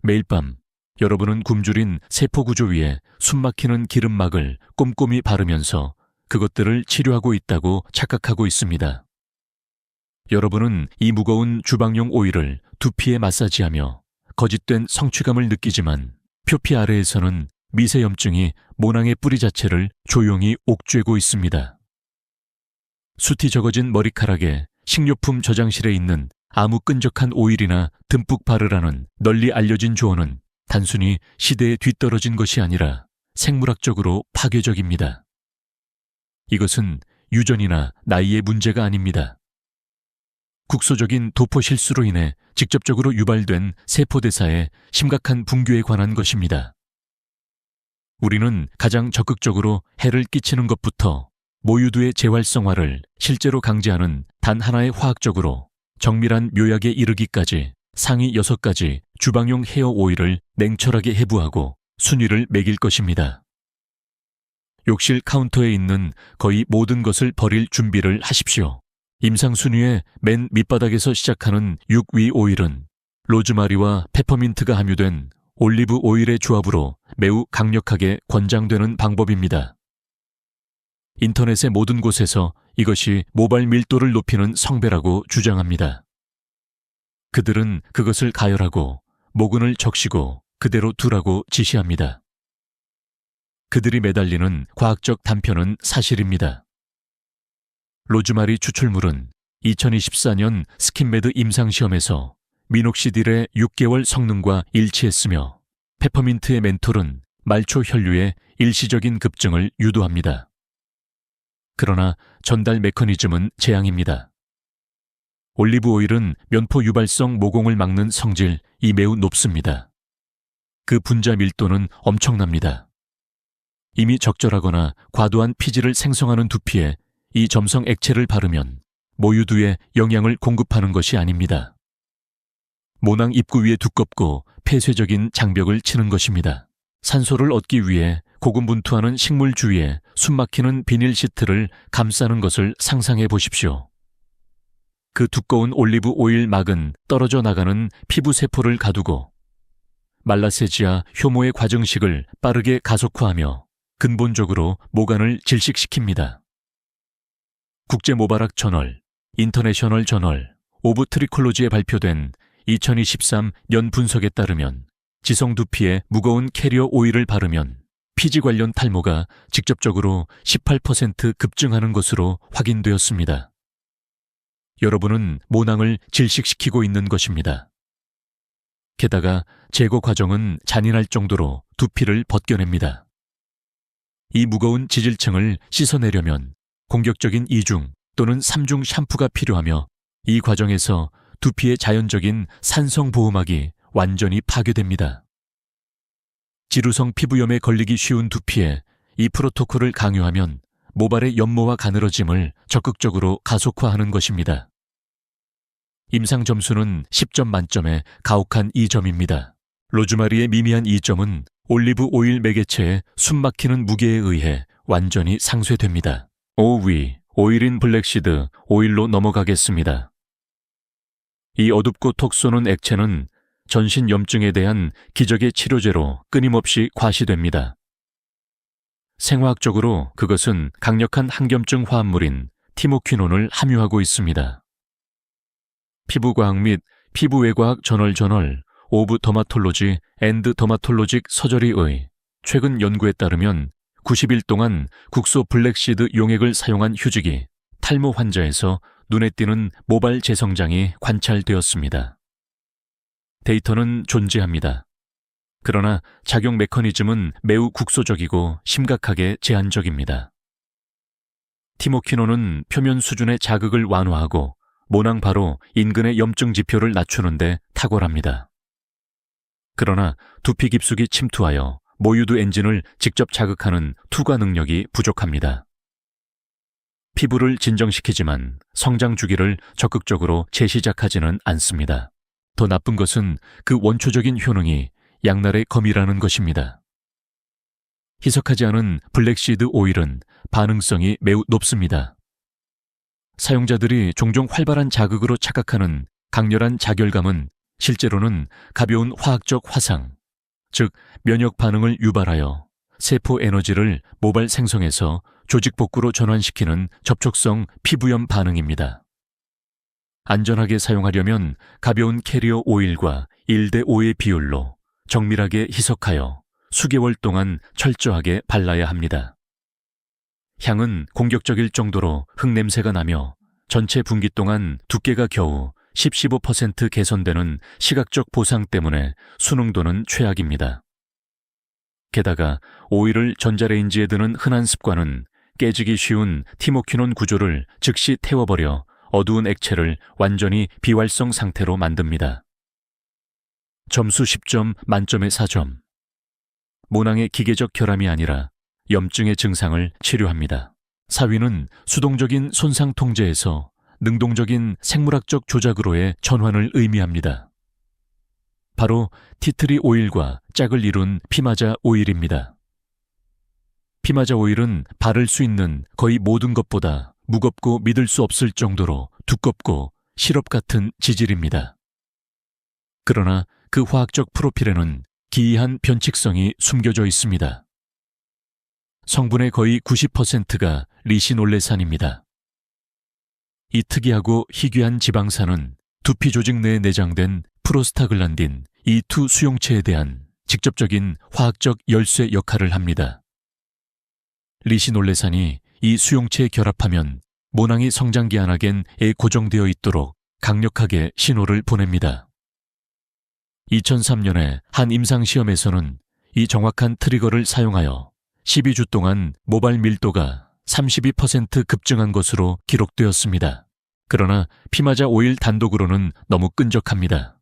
매일 밤 여러분은 굶주린 세포구조 위에 숨막히는 기름막을 꼼꼼히 바르면서 그것들을 치료하고 있다고 착각하고 있습니다. 여러분은 이 무거운 주방용 오일을 두피에 마사지하며 거짓된 성취감을 느끼지만 표피 아래에서는 미세염증이 모낭의 뿌리 자체를 조용히 옥죄고 있습니다. 숱이 적어진 머리카락에 식료품 저장실에 있는 아무 끈적한 오일이나 듬뿍 바르라는 널리 알려진 조언은 단순히 시대에 뒤떨어진 것이 아니라 생물학적으로 파괴적입니다. 이것은 유전이나 나이의 문제가 아닙니다. 국소적인 도포 실수로 인해 직접적으로 유발된 세포대사의 심각한 붕괴에 관한 것입니다. 우리는 가장 적극적으로 해를 끼치는 것부터 모유두의 재활성화를 실제로 강제하는 단 하나의 화학적으로 정밀한 묘약에 이르기까지 상위 6가지 주방용 헤어 오일을 냉철하게 해부하고 순위를 매길 것입니다. 욕실 카운터에 있는 거의 모든 것을 버릴 준비를 하십시오. 임상 순위의 맨 밑바닥에서 시작하는 6위 오일은 로즈마리와 페퍼민트가 함유된 올리브 오일의 조합으로 매우 강력하게 권장되는 방법입니다. 인터넷의 모든 곳에서 이것이 모발 밀도를 높이는 성배라고 주장합니다. 그들은 그것을 가열하고 모근을 적시고 그대로 두라고 지시합니다. 그들이 매달리는 과학적 단편은 사실입니다. 로즈마리 추출물은 2024년 스킨메드 임상시험에서 미녹시딜의 6개월 성능과 일치했으며 페퍼민트의 멘톨은 말초 혈류의 일시적인 급증을 유도합니다. 그러나 전달 메커니즘은 재앙입니다. 올리브 오일은 면포 유발성 모공을 막는 성질이 매우 높습니다. 그 분자 밀도는 엄청납니다. 이미 적절하거나 과도한 피지를 생성하는 두피에 이 점성 액체를 바르면 모유두에 영양을 공급하는 것이 아닙니다. 모낭 입구 위에 두껍고 폐쇄적인 장벽을 치는 것입니다. 산소를 얻기 위해 고군분투하는 식물 주위에 숨막히는 비닐 시트를 감싸는 것을 상상해 보십시오. 그 두꺼운 올리브 오일 막은 떨어져 나가는 피부 세포를 가두고 말라세지아 효모의 과정식을 빠르게 가속화하며 근본적으로 모관을 질식시킵니다. 국제모발학 저널, 인터내셔널 저널 오브 트리콜로지에 발표된 2023 년 분석에 따르면 지성 두피에 무거운 캐리어 오일을 바르면 피지 관련 탈모가 직접적으로 18% 급증하는 것으로 확인되었습니다. 여러분은 모낭을 질식시키고 있는 것입니다. 게다가 제거 과정은 잔인할 정도로 두피를 벗겨냅니다. 이 무거운 지질층을 씻어내려면 공격적인 2중 또는 3중 샴푸가 필요하며 이 과정에서 두피의 자연적인 산성 보호막이 완전히 파괴됩니다. 지루성 피부염에 걸리기 쉬운 두피에 이 프로토콜을 강요하면 모발의 연모와 가늘어짐을 적극적으로 가속화하는 것입니다. 임상 점수는 10점 만점에 가혹한 2점입니다. 로즈마리의 미미한 2점은 올리브 오일 매개체의 숨막히는 무게에 의해 완전히 상쇄됩니다. 5위, 오일인 블랙시드 오일로 넘어가겠습니다. 이 어둡고 톡 쏘는 액체는 전신 염증에 대한 기적의 치료제로 끊임없이 과시됩니다. 생화학적으로 그것은 강력한 항염증 화합물인 티모퀴논을 함유하고 있습니다. 피부과학 및 피부외과학 저널 오브 더마톨로지 앤드 더마톨로직 서저리의 최근 연구에 따르면 90일 동안 국소 블랙시드 용액을 사용한 휴직이 탈모 환자에서 눈에 띄는 모발 재성장이 관찰되었습니다. 데이터는 존재합니다. 그러나 작용 메커니즘은 매우 국소적이고 심각하게 제한적입니다. 티모퀴논은 표면 수준의 자극을 완화하고 모낭 바로 인근의 염증 지표를 낮추는 데 탁월합니다. 그러나 두피 깊숙이 침투하여 모유두 엔진을 직접 자극하는 투과 능력이 부족합니다. 피부를 진정시키지만 성장 주기를 적극적으로 재시작하지는 않습니다. 더 나쁜 것은 그 원초적인 효능이 양날의 검이라는 것입니다. 희석하지 않은 블랙시드 오일은 반응성이 매우 높습니다. 사용자들이 종종 활발한 자극으로 착각하는 강렬한 자결감은 실제로는 가벼운 화학적 화상, 즉 면역 반응을 유발하여 세포 에너지를 모발 생성해서 조직 복구로 전환시키는 접촉성 피부염 반응입니다. 안전하게 사용하려면 가벼운 캐리어 오일과 1대5의 비율로 정밀하게 희석하여 수개월 동안 철저하게 발라야 합니다. 향은 공격적일 정도로 흙냄새가 나며 전체 분기 동안 두께가 겨우 10-15% 개선되는 시각적 보상 때문에 수능도는 최악입니다. 게다가 오일을 전자레인지에 드는 흔한 습관은 깨지기 쉬운 티모퀴논 구조를 즉시 태워버려 어두운 액체를 완전히 비활성 상태로 만듭니다. 점수 10점 만점에 4점. 모낭의 기계적 결함이 아니라 염증의 증상을 치료합니다. 4위는 수동적인 손상 통제에서 능동적인 생물학적 조작으로의 전환을 의미합니다. 바로 티트리 오일과 짝을 이룬 피마자 오일입니다. 피마자 오일은 바를 수 있는 거의 모든 것보다 무겁고 믿을 수 없을 정도로 두껍고 시럽 같은 지질입니다. 그러나 그 화학적 프로필에는 기이한 변칙성이 숨겨져 있습니다. 성분의 거의 90%가 리시놀레산입니다. 이 특이하고 희귀한 지방산은 두피 조직 내에 내장된 프로스타글란딘 E2 수용체에 대한 직접적인 화학적 열쇠 역할을 합니다. 리시놀레산이 이 수용체에 결합하면 모낭이 성장기 안하겐에 고정되어 있도록 강력하게 신호를 보냅니다. 2003년에 한 임상시험에서는 이 정확한 트리거를 사용하여 12주 동안 모발 밀도가 32% 급증한 것으로 기록되었습니다. 그러나 피마자 오일 단독으로는 너무 끈적합니다.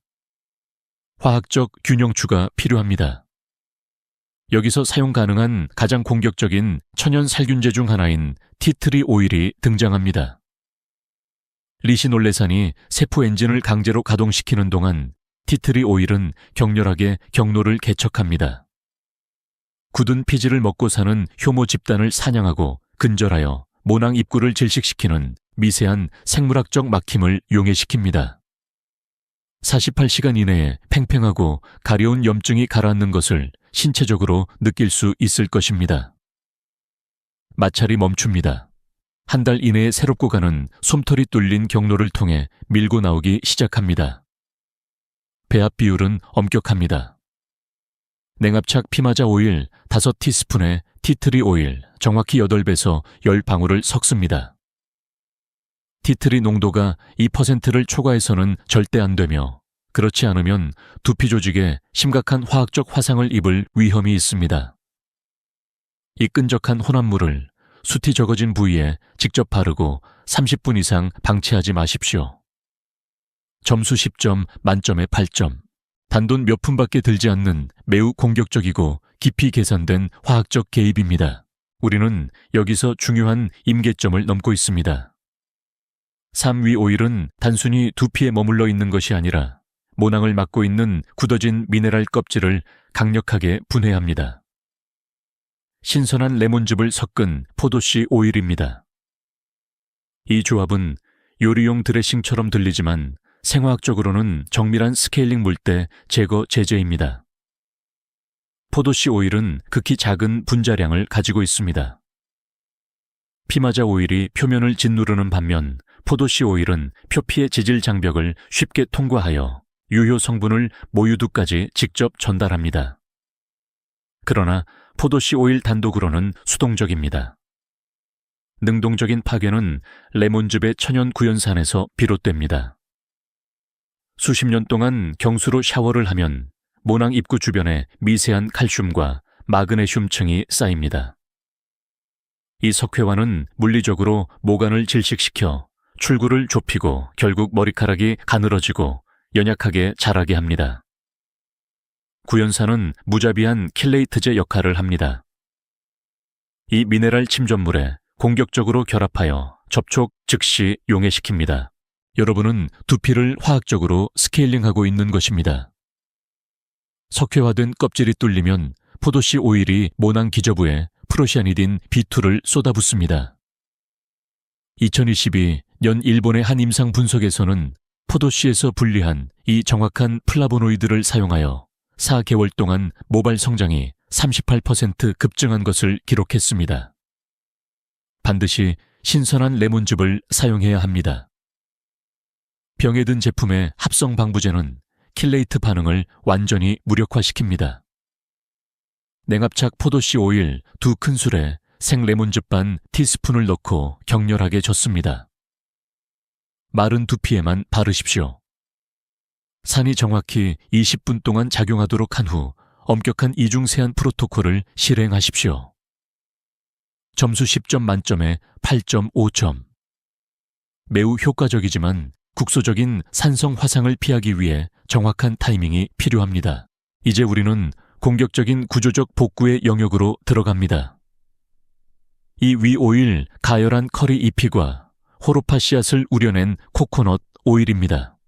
화학적 균형추가 필요합니다. 여기서 사용 가능한 가장 공격적인 천연 살균제 중 하나인 티트리 오일이 등장합니다. 리시놀레산이 세포 엔진을 강제로 가동시키는 동안 티트리 오일은 격렬하게 경로를 개척합니다. 굳은 피지를 먹고 사는 효모 집단을 사냥하고 근절하여 모낭 입구를 질식시키는 미세한 생물학적 막힘을 용해시킵니다. 48시간 이내에 팽팽하고 가려운 염증이 가라앉는 것을 신체적으로 느낄 수 있을 것입니다. 마찰이 멈춥니다. 한 달 이내에 새롭고 가는 솜털이 뚫린 경로를 통해 밀고 나오기 시작합니다. 배합 비율은 엄격합니다. 냉압착 피마자 오일 5티스푼에 티트리 오일 정확히 8배에서 10방울을 섞습니다. 티트리 농도가 2%를 초과해서는 절대 안 되며 그렇지 않으면 두피 조직에 심각한 화학적 화상을 입을 위험이 있습니다. 이 끈적한 혼합물을 숱이 적어진 부위에 직접 바르고 30분 이상 방치하지 마십시오. 점수 10점 만점에 8점. 단돈 몇 푼밖에 들지 않는 매우 공격적이고 깊이 계산된 화학적 개입입니다. 우리는 여기서 중요한 임계점을 넘고 있습니다. 3위 오일은 단순히 두피에 머물러 있는 것이 아니라 모낭을 막고 있는 굳어진 미네랄 껍질을 강력하게 분해합니다. 신선한 레몬즙을 섞은 포도씨 오일입니다. 이 조합은 요리용 드레싱처럼 들리지만 생화학적으로는 정밀한 스케일링 물때 제거 제제입니다. 포도씨 오일은 극히 작은 분자량을 가지고 있습니다. 피마자 오일이 표면을 짓누르는 반면 포도씨 오일은 표피의 지질 장벽을 쉽게 통과하여 유효 성분을 모유두까지 직접 전달합니다. 그러나 포도씨 오일 단독으로는 수동적입니다. 능동적인 파괴는 레몬즙의 천연 구연산에서 비롯됩니다. 수십 년 동안 경수로 샤워를 하면 모낭 입구 주변에 미세한 칼슘과 마그네슘층이 쌓입니다. 이 석회화는 물리적으로 모관을 질식시켜 출구를 좁히고 결국 머리카락이 가늘어지고 연약하게 자라게 합니다. 구연산은 무자비한 킬레이트제 역할을 합니다. 이 미네랄 침전물에 공격적으로 결합하여 접촉 즉시 용해시킵니다. 여러분은 두피를 화학적으로 스케일링하고 있는 것입니다. 석회화된 껍질이 뚫리면 포도씨 오일이 모낭 기저부에 프로시아니딘 B2를 쏟아붓습니다. 2022년 일본의 한 임상 분석에서는 포도씨에서 분리한 이 정확한 플라보노이드를 사용하여 4개월 동안 모발 성장이 38% 급증한 것을 기록했습니다. 반드시 신선한 레몬즙을 사용해야 합니다. 병에 든 제품의 합성 방부제는 킬레이트 반응을 완전히 무력화시킵니다. 냉압착 포도씨 오일 2큰술에 생레몬즙 반 티스푼을 넣고 격렬하게 젓습니다. 마른 두피에만 바르십시오. 산이 정확히 20분 동안 작용하도록 한 후 엄격한 이중 세안 프로토콜을 실행하십시오. 점수 10점 만점에 8.5점. 매우 효과적이지만 국소적인 산성 화상을 피하기 위해 정확한 타이밍이 필요합니다. 이제 우리는 공격적인 구조적 복구의 영역으로 들어갑니다. 이 위 오일 가열한 커리 잎이과 호로파 씨앗을 우려낸 코코넛 오일입니다.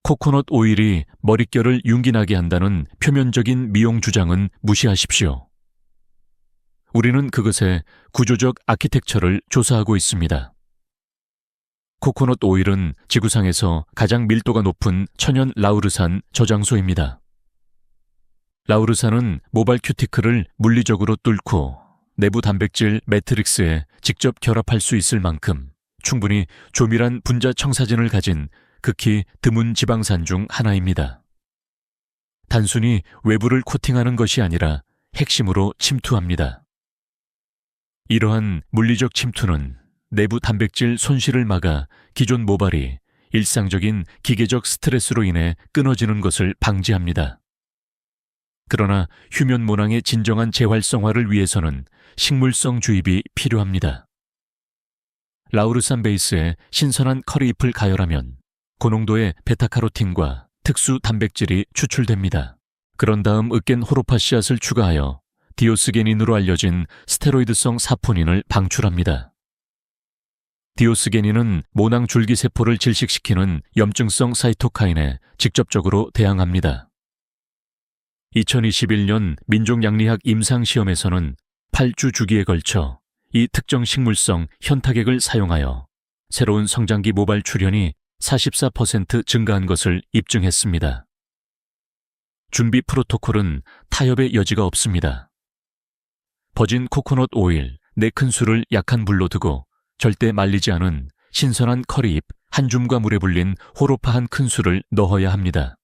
코코넛 오일이 머릿결을 윤기나게 한다는 표면적인 미용 주장은 무시하십시오. 우리는 그것의 구조적 아키텍처를 조사하고 있습니다. 코코넛 오일은 지구상에서 가장 밀도가 높은 천연 라우르산 저장소입니다. 라우르산은 모발 큐티클을 물리적으로 뚫고 내부 단백질 매트릭스에 직접 결합할 수 있을 만큼 충분히 조밀한 분자 청사진을 가진 극히 드문 지방산 중 하나입니다. 단순히 외부를 코팅하는 것이 아니라 핵심으로 침투합니다. 이러한 물리적 침투는 내부 단백질 손실을 막아 기존 모발이 일상적인 기계적 스트레스로 인해 끊어지는 것을 방지합니다. 그러나 휴면 모낭의 진정한 재활성화를 위해서는 식물성 주입이 필요합니다. 라우르산 베이스에 신선한 커리잎을 가열하면 고농도의 베타카로틴과 특수 단백질이 추출됩니다. 그런 다음 으깬 호로파 씨앗을 추가하여 디오스게닌으로 알려진 스테로이드성 사포닌을 방출합니다. 디오스게닌은 모낭 줄기세포를 질식시키는 염증성 사이토카인에 직접적으로 대항합니다. 2021년 민족양리학 임상시험에서는 8주 주기에 걸쳐 이 특정 식물성 현타객을 사용하여 새로운 성장기 모발 출현이 44% 증가한 것을 입증했습니다. 준비 프로토콜은 타협의 여지가 없습니다. 버진 코코넛 오일 4큰술을 약한 불로 두고 절대 말리지 않은 신선한 커리잎 한 줌과 물에 불린 호로파 1큰술을 넣어야 합니다.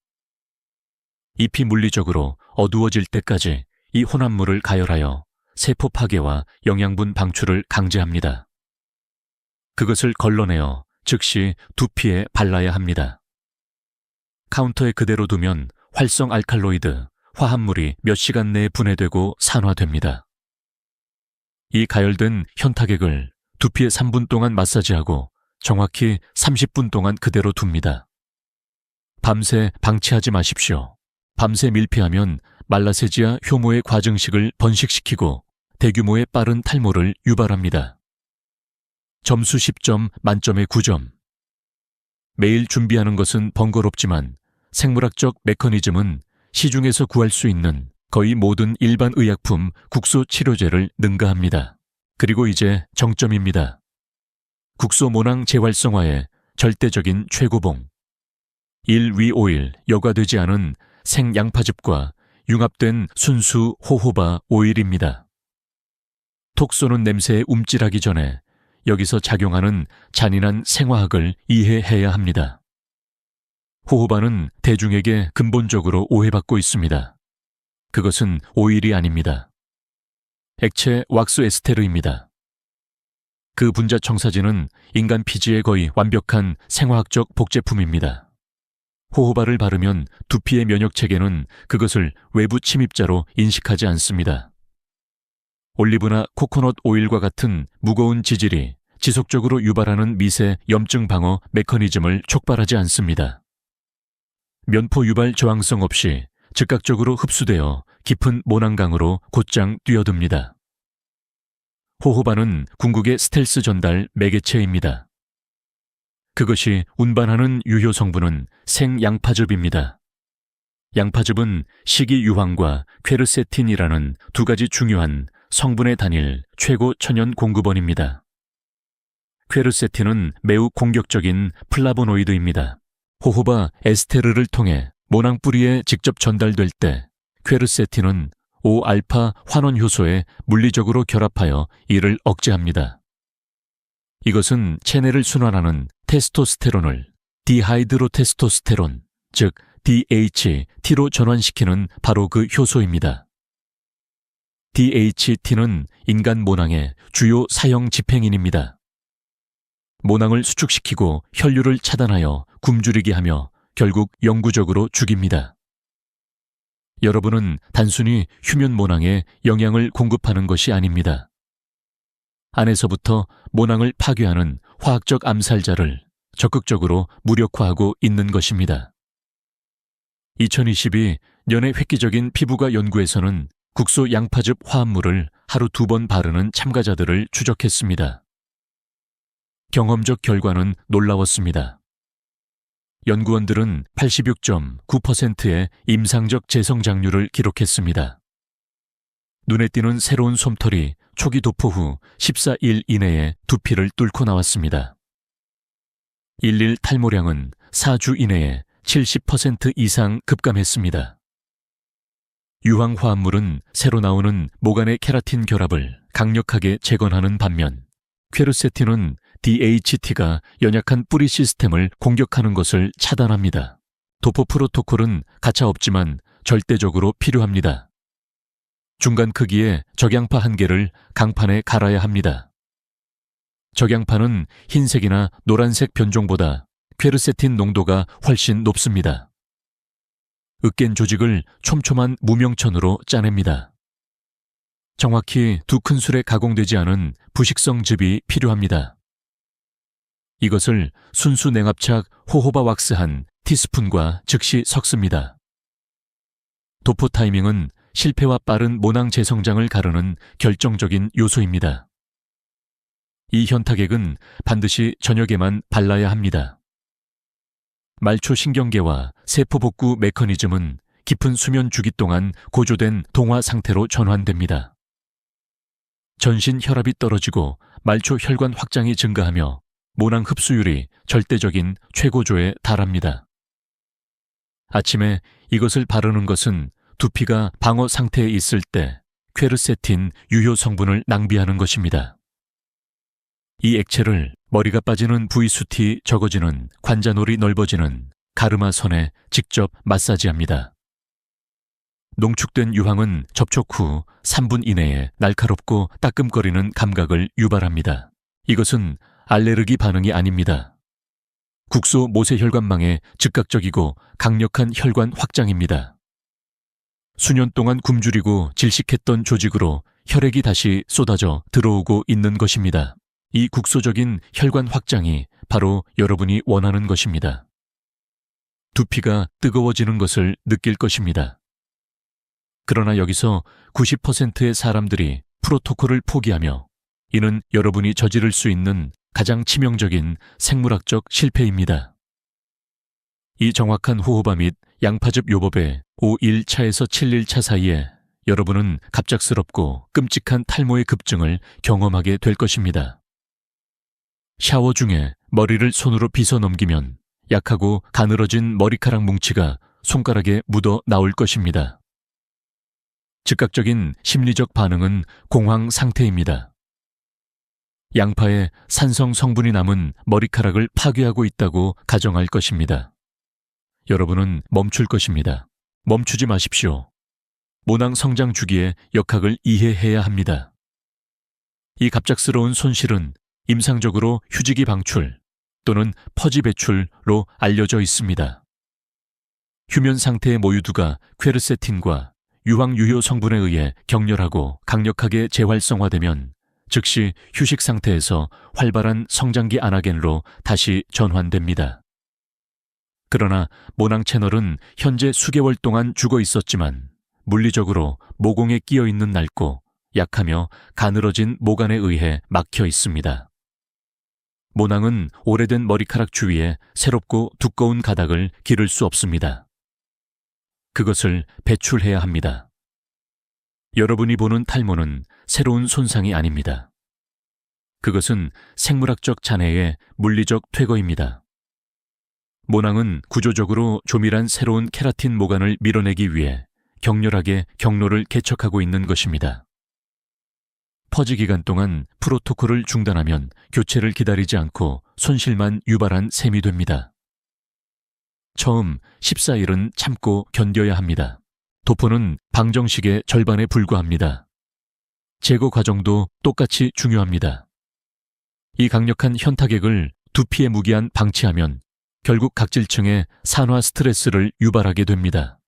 잎이 물리적으로 어두워질 때까지 이 혼합물을 가열하여 세포 파괴와 영양분 방출을 강제합니다. 그것을 걸러내어 즉시 두피에 발라야 합니다. 카운터에 그대로 두면 활성 알칼로이드, 화합물이 몇 시간 내에 분해되고 산화됩니다. 이 가열된 현타객을 두피에 3분 동안 마사지하고 정확히 30분 동안 그대로 둡니다. 밤새 방치하지 마십시오. 밤새 밀폐하면 말라세지아 효모의 과증식을 번식시키고 대규모의 빠른 탈모를 유발합니다. 점수 10점 만점에 9점. 매일 준비하는 것은 번거롭지만 생물학적 메커니즘은 시중에서 구할 수 있는 거의 모든 일반 의약품 국소 치료제를 능가합니다. 그리고 이제 정점입니다. 국소 모낭 재활성화의 절대적인 최고봉. 1위 오일 여과되지 않은 생양파즙과 융합된 순수 호호바 오일입니다. 톡 쏘는 냄새에 움찔하기 전에 여기서 작용하는 잔인한 생화학을 이해해야 합니다. 호호바는 대중에게 근본적으로 오해받고 있습니다. 그것은 오일이 아닙니다. 액체 왁스 에스테르입니다. 그 분자 청사진은 인간 피지의 거의 완벽한 생화학적 복제품입니다. 호호바를 바르면 두피의 면역체계는 그것을 외부 침입자로 인식하지 않습니다. 올리브나 코코넛 오일과 같은 무거운 지질이 지속적으로 유발하는 미세 염증 방어 메커니즘을 촉발하지 않습니다. 면포 유발 저항성 없이 즉각적으로 흡수되어 깊은 모낭강으로 곧장 뛰어듭니다. 호호바는 궁극의 스텔스 전달 매개체입니다. 그것이 운반하는 유효 성분은 생양파즙입니다. 양파즙은 식이유황과 퀘르세틴이라는 두 가지 중요한 성분의 단일 최고 천연 공급원입니다. 퀘르세틴은 매우 공격적인 플라보노이드입니다. 호호바 에스테르를 통해 모낭 뿌리에 직접 전달될 때 퀘르세틴은 5알파 환원 효소에 물리적으로 결합하여 이를 억제합니다. 이것은 체내를 순환하는 테스토스테론을 디하이드로테스토스테론, 즉 DHT로 전환시키는 바로 그 효소입니다. DHT는 인간 모낭의 주요 사형 집행인입니다. 모낭을 수축시키고 혈류를 차단하여 굶주리게 하며 결국 영구적으로 죽입니다. 여러분은 단순히 휴면 모낭에 영양을 공급하는 것이 아닙니다. 안에서부터 모낭을 파괴하는 화학적 암살자를 적극적으로 무력화하고 있는 것입니다. 2022 년의 획기적인 피부과 연구에서는 국소 양파즙 화합물을 하루 2번 바르는 참가자들을 추적했습니다. 경험적 결과는 놀라웠습니다. 연구원들은 86.9%의 임상적 재성장률을 기록했습니다. 눈에 띄는 새로운 솜털이 초기 도포 후 14일 이내에 두피를 뚫고 나왔습니다. 일일 탈모량은 4주 이내에 70% 이상 급감했습니다. 유황화합물은 새로 나오는 모간의 케라틴 결합을 강력하게 재건하는 반면 퀘르세틴은 DHT가 연약한 뿌리 시스템을 공격하는 것을 차단합니다. 도포 프로토콜은 가차없지만 절대적으로 필요합니다. 중간 크기의 적양파 1개를 강판에 갈아야 합니다. 적양파는 흰색이나 노란색 변종보다 퀘르세틴 농도가 훨씬 높습니다. 으깬 조직을 촘촘한 무명천으로 짜냅니다. 정확히 2큰술에 가공되지 않은 부식성 즙이 필요합니다. 이것을 순수 냉압착 호호바 왁스 한 티스푼과 즉시 섞습니다. 도포 타이밍은 실패와 빠른 모낭 재성장을 가르는 결정적인 요소입니다. 이 현타객은 반드시 저녁에만 발라야 합니다. 말초 신경계와 세포 복구 메커니즘은 깊은 수면 주기 동안 고조된 동화 상태로 전환됩니다. 전신 혈압이 떨어지고 말초 혈관 확장이 증가하며 모낭 흡수율이 절대적인 최고조에 달합니다. 아침에 이것을 바르는 것은 두피가 방어 상태에 있을 때 퀘르세틴 유효 성분을 낭비하는 것입니다. 이 액체를 머리가 빠지는 부위숱이 적어지는 관자놀이 넓어지는 가르마선에 직접 마사지합니다. 농축된 유황은 접촉 후 3분 이내에 날카롭고 따끔거리는 감각을 유발합니다. 이것은 알레르기 반응이 아닙니다. 국소 모세혈관망의 즉각적이고 강력한 혈관 확장입니다. 수년 동안 굶주리고 질식했던 조직으로 혈액이 다시 쏟아져 들어오고 있는 것입니다. 이 국소적인 혈관 확장이 바로 여러분이 원하는 것입니다. 두피가 뜨거워지는 것을 느낄 것입니다. 그러나 여기서 90%의 사람들이 프로토콜을 포기하며 이는 여러분이 저지를 수 있는 가장 치명적인 생물학적 실패입니다. 이 정확한 호호바 및 양파즙 요법의 5일차에서 7일차 사이에 여러분은 갑작스럽고 끔찍한 탈모의 급증을 경험하게 될 것입니다. 샤워 중에 머리를 손으로 빗어 넘기면 약하고 가늘어진 머리카락 뭉치가 손가락에 묻어 나올 것입니다. 즉각적인 심리적 반응은 공황 상태입니다. 양파에 산성 성분이 남은 머리카락을 파괴하고 있다고 가정할 것입니다. 여러분은 멈출 것입니다. 멈추지 마십시오. 모낭 성장 주기의 역학을 이해해야 합니다. 이 갑작스러운 손실은 임상적으로 휴지기 방출 또는 퍼지 배출로 알려져 있습니다. 휴면 상태의 모유두가 퀘르세틴과 유황 유효 성분에 의해 격렬하고 강력하게 재활성화되면 즉시 휴식 상태에서 활발한 성장기 아나겐으로 다시 전환됩니다. 그러나 모낭 채널은 현재 수개월 동안 죽어 있었지만 물리적으로 모공에 끼어 있는 낡고 약하며 가늘어진 모간에 의해 막혀 있습니다. 모낭은 오래된 머리카락 주위에 새롭고 두꺼운 가닥을 기를 수 없습니다. 그것을 배출해야 합니다. 여러분이 보는 탈모는 새로운 손상이 아닙니다. 그것은 생물학적 잔해의 물리적 퇴거입니다. 모낭은 구조적으로 조밀한 새로운 케라틴 모관을 밀어내기 위해 격렬하게 경로를 개척하고 있는 것입니다. 퍼지 기간 동안 프로토콜을 중단하면 교체를 기다리지 않고 손실만 유발한 셈이 됩니다. 처음 14일은 참고 견뎌야 합니다. 도포는 방정식의 절반에 불과합니다. 제거 과정도 똑같이 중요합니다. 이 강력한 현타객을 두피에 무기한 방치하면 결국 각질층에 산화 스트레스를 유발하게 됩니다.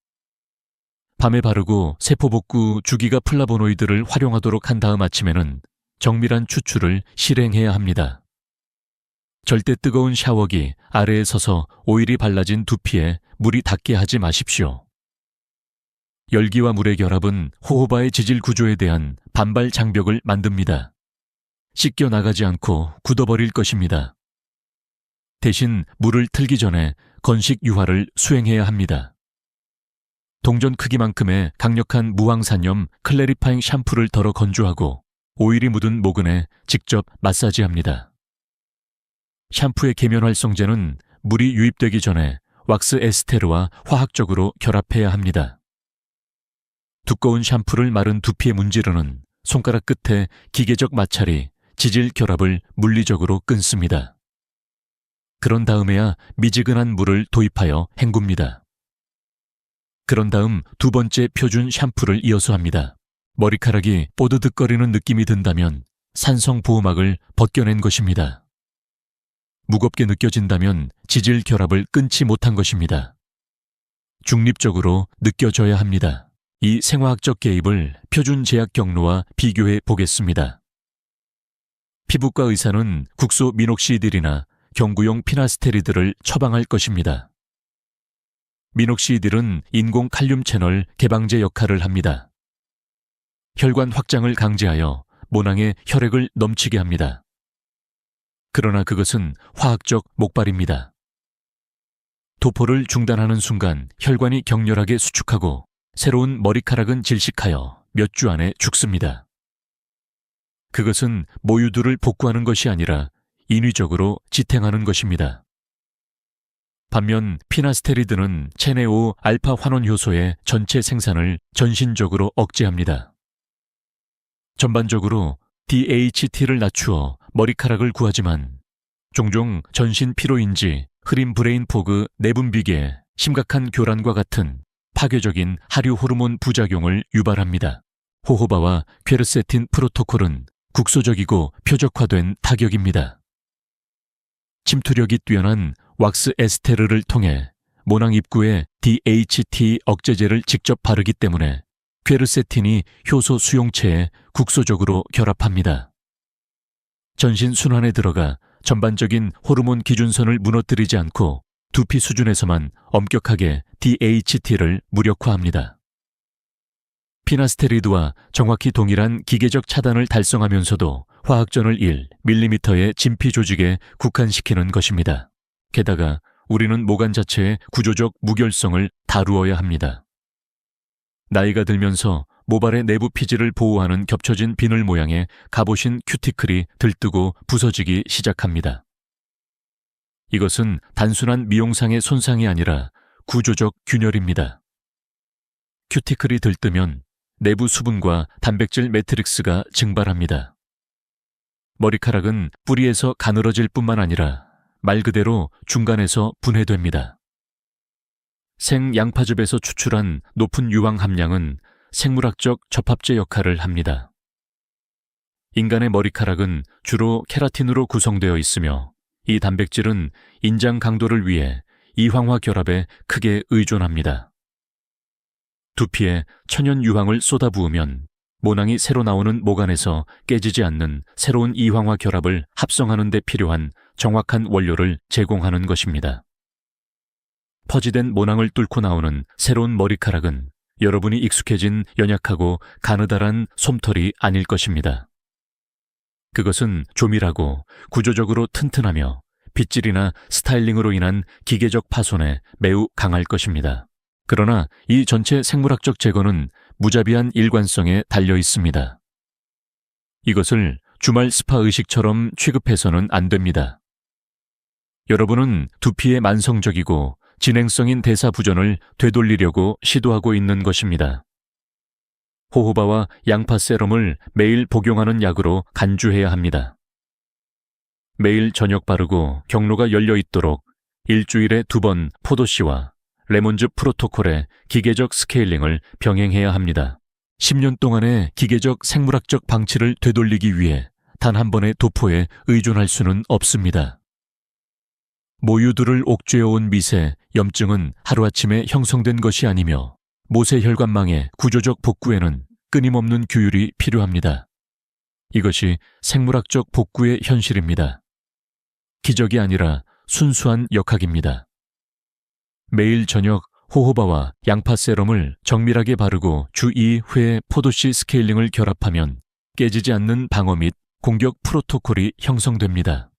밤에 바르고 세포복구 주기가 플라보노이드를 활용하도록 한 다음 아침에는 정밀한 추출을 실행해야 합니다. 절대 뜨거운 샤워기 아래에 서서 오일이 발라진 두피에 물이 닿게 하지 마십시오. 열기와 물의 결합은 호호바의 지질 구조에 대한 반발 장벽을 만듭니다. 씻겨 나가지 않고 굳어버릴 것입니다. 대신 물을 틀기 전에 건식 유화를 수행해야 합니다. 동전 크기만큼의 강력한 무황산염 클래리파잉 샴푸를 덜어 건조하고 오일이 묻은 모근에 직접 마사지합니다. 샴푸의 계면 활성제는 물이 유입되기 전에 왁스 에스테르와 화학적으로 결합해야 합니다. 두꺼운 샴푸를 마른 두피에 문지르는 손가락 끝에 기계적 마찰이 지질 결합을 물리적으로 끊습니다. 그런 다음에야 미지근한 물을 도입하여 헹굽니다. 그런 다음 두 번째 표준 샴푸를 이어서 합니다. 머리카락이 뽀드득거리는 느낌이 든다면 산성 보호막을 벗겨낸 것입니다. 무겁게 느껴진다면 지질 결합을 끊지 못한 것입니다. 중립적으로 느껴져야 합니다. 이 생화학적 개입을 표준 제약 경로와 비교해 보겠습니다. 피부과 의사는 국소 미녹시딜이나 경구용 피나스테리드를 처방할 것입니다. 미녹시딜은 인공 칼륨 채널 개방제 역할을 합니다. 혈관 확장을 강제하여 모낭에 혈액을 넘치게 합니다. 그러나 그것은 화학적 목발입니다. 도포를 중단하는 순간 혈관이 격렬하게 수축하고 새로운 머리카락은 질식하여 몇 주 안에 죽습니다. 그것은 모유두를 복구하는 것이 아니라 인위적으로 지탱하는 것입니다. 반면 피나스테리드는 체내5 알파 환원 효소의 전체 생산을 전신적으로 억제합니다. 전반적으로 DHT를 낮추어 머리카락을 구하지만 종종 전신 피로인지 흐린 브레인 포그 내분비계에 심각한 교란과 같은 파괴적인 하류 호르몬 부작용을 유발합니다. 호호바와 퀘르세틴 프로토콜은 국소적이고 표적화된 타격입니다. 침투력이 뛰어난 왁스 에스테르를 통해 모낭 입구에 DHT 억제제를 직접 바르기 때문에 퀘르세틴이 효소 수용체에 국소적으로 결합합니다. 전신 순환에 들어가 전반적인 호르몬 기준선을 무너뜨리지 않고 두피 수준에서만 엄격하게 DHT를 무력화합니다. 피나스테리드와 정확히 동일한 기계적 차단을 달성하면서도 화학전을 1mm의 진피 조직에 국한시키는 것입니다. 게다가 우리는 모관 자체의 구조적 무결성을 다루어야 합니다. 나이가 들면서 모발의 내부 피지를 보호하는 겹쳐진 비늘 모양의 갑옷인 큐티클이 들뜨고 부서지기 시작합니다. 이것은 단순한 미용상의 손상이 아니라 구조적 균열입니다. 큐티클이 들뜨면 내부 수분과 단백질 매트릭스가 증발합니다. 머리카락은 뿌리에서 가늘어질 뿐만 아니라 말 그대로 중간에서 분해됩니다. 생양파즙에서 추출한 높은 유황 함량은 생물학적 접합제 역할을 합니다. 인간의 머리카락은 주로 케라틴으로 구성되어 있으며 이 단백질은 인장 강도를 위해 이황화 결합에 크게 의존합니다. 두피에 천연 유황을 쏟아부으면 모낭이 새로 나오는 모관에서 깨지지 않는 새로운 이황화 결합을 합성하는 데 필요한 정확한 원료를 제공하는 것입니다. 퍼지된 모낭을 뚫고 나오는 새로운 머리카락은 여러분이 익숙해진 연약하고 가느다란 솜털이 아닐 것입니다. 그것은 조밀하고 구조적으로 튼튼하며 빗질이나 스타일링으로 인한 기계적 파손에 매우 강할 것입니다. 그러나 이 전체 생물학적 제거는 무자비한 일관성에 달려 있습니다. 이것을 주말 스파 의식처럼 취급해서는 안 됩니다. 여러분은 두피의 만성적이고 진행성인 대사 부전을 되돌리려고 시도하고 있는 것입니다. 호호바와 양파 세럼을 매일 복용하는 약으로 간주해야 합니다. 매일 저녁 바르고 경로가 열려 있도록 일주일에 2번 포도씨와 레몬즙 프로토콜의 기계적 스케일링을 병행해야 합니다. 10년 동안의 기계적 생물학적 방치를 되돌리기 위해 단 한 번의 도포에 의존할 수는 없습니다. 모유들을 옥죄어온 미세, 염증은 하루아침에 형성된 것이 아니며 모세혈관망의 구조적 복구에는 끊임없는 규율이 필요합니다. 이것이 생물학적 복구의 현실입니다. 기적이 아니라 순수한 역학입니다. 매일 저녁 호호바와 양파 세럼을 정밀하게 바르고 주 2회 포도씨 스케일링을 결합하면 깨지지 않는 방어 및 공격 프로토콜이 형성됩니다.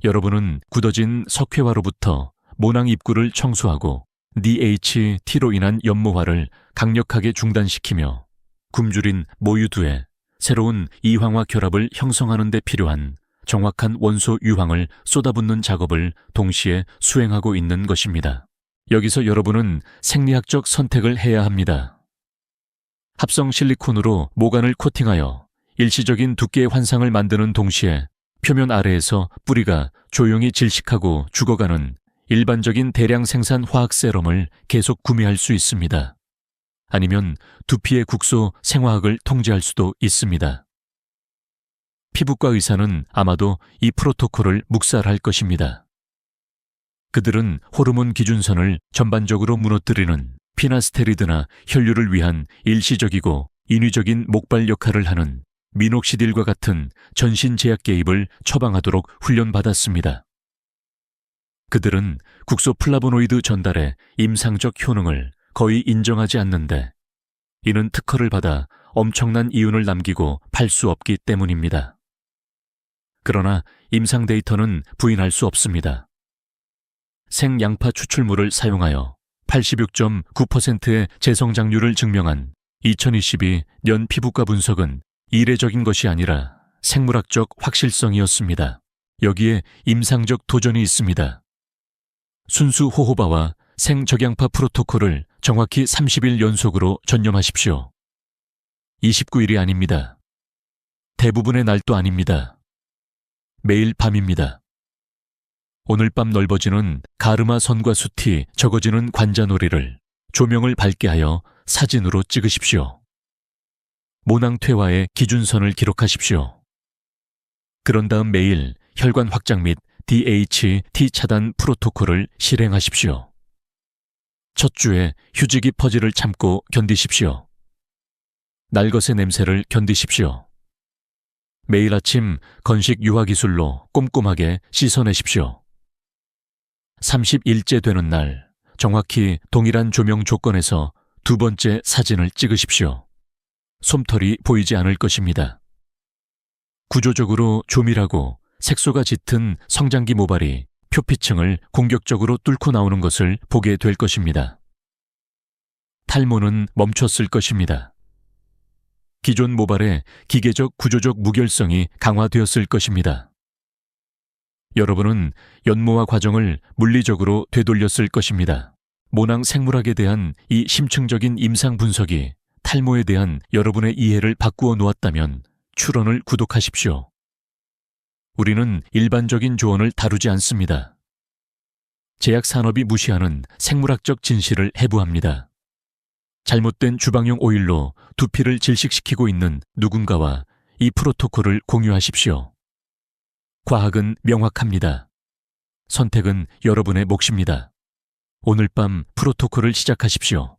여러분은 굳어진 석회화로부터 모낭 입구를 청소하고 DHT로 인한 연모화를 강력하게 중단시키며 굶주린 모유두에 새로운 이황화 결합을 형성하는 데 필요한 정확한 원소 유황을 쏟아붓는 작업을 동시에 수행하고 있는 것입니다. 여기서 여러분은 생리학적 선택을 해야 합니다. 합성 실리콘으로 모관을 코팅하여 일시적인 두께의 환상을 만드는 동시에 표면 아래에서 뿌리가 조용히 질식하고 죽어가는 일반적인 대량 생산 화학 세럼을 계속 구매할 수 있습니다. 아니면 두피의 국소 생화학을 통제할 수도 있습니다. 피부과 의사는 아마도 이 프로토콜을 묵살할 것입니다. 그들은 호르몬 기준선을 전반적으로 무너뜨리는 피나스테리드나 혈류를 위한 일시적이고 인위적인 목발 역할을 하는 미녹시딜과 같은 전신 제약 개입을 처방하도록 훈련받았습니다. 그들은 국소 플라보노이드 전달의 임상적 효능을 거의 인정하지 않는데 이는 특허를 받아 엄청난 이윤을 남기고 팔 수 없기 때문입니다. 그러나 임상 데이터는 부인할 수 없습니다. 생양파 추출물을 사용하여 86.9%의 재성장률을 증명한 2022년 피부과 분석은 이례적인 것이 아니라 생물학적 확실성이었습니다. 여기에 임상적 도전이 있습니다. 순수 호호바와 생적양파 프로토콜을 정확히 30일 연속으로 전념하십시오. 29일이 아닙니다. 대부분의 날도 아닙니다. 매일 밤입니다. 오늘 밤 넓어지는 가르마 선과 숱이 적어지는 관자놀이를 조명을 밝게 하여 사진으로 찍으십시오. 모낭 퇴화의 기준선을 기록하십시오. 그런 다음 매일 혈관 확장 및 DHT 차단 프로토콜을 실행하십시오. 첫 주에 휴지기 퍼즐을 참고 견디십시오. 날것의 냄새를 견디십시오. 매일 아침 건식 유화기술로 꼼꼼하게 씻어내십시오. 30일째 되는 날 정확히 동일한 조명 조건에서 2번째 사진을 찍으십시오. 솜털이 보이지 않을 것입니다. 구조적으로 조밀하고 색소가 짙은 성장기 모발이 표피층을 공격적으로 뚫고 나오는 것을 보게 될 것입니다. 탈모는 멈췄을 것입니다. 기존 모발의 기계적 구조적 무결성이 강화되었을 것입니다. 여러분은 연모화 과정을 물리적으로 되돌렸을 것입니다. 모낭 생물학에 대한 이 심층적인 임상 분석이 탈모에 대한 여러분의 이해를 바꾸어 놓았다면 출원을 구독하십시오. 우리는 일반적인 조언을 다루지 않습니다. 제약 산업이 무시하는 생물학적 진실을 해부합니다. 잘못된 주방용 오일로 두피를 질식시키고 있는 누군가와 이 프로토콜을 공유하십시오. 과학은 명확합니다. 선택은 여러분의 몫입니다. 오늘 밤 프로토콜을 시작하십시오.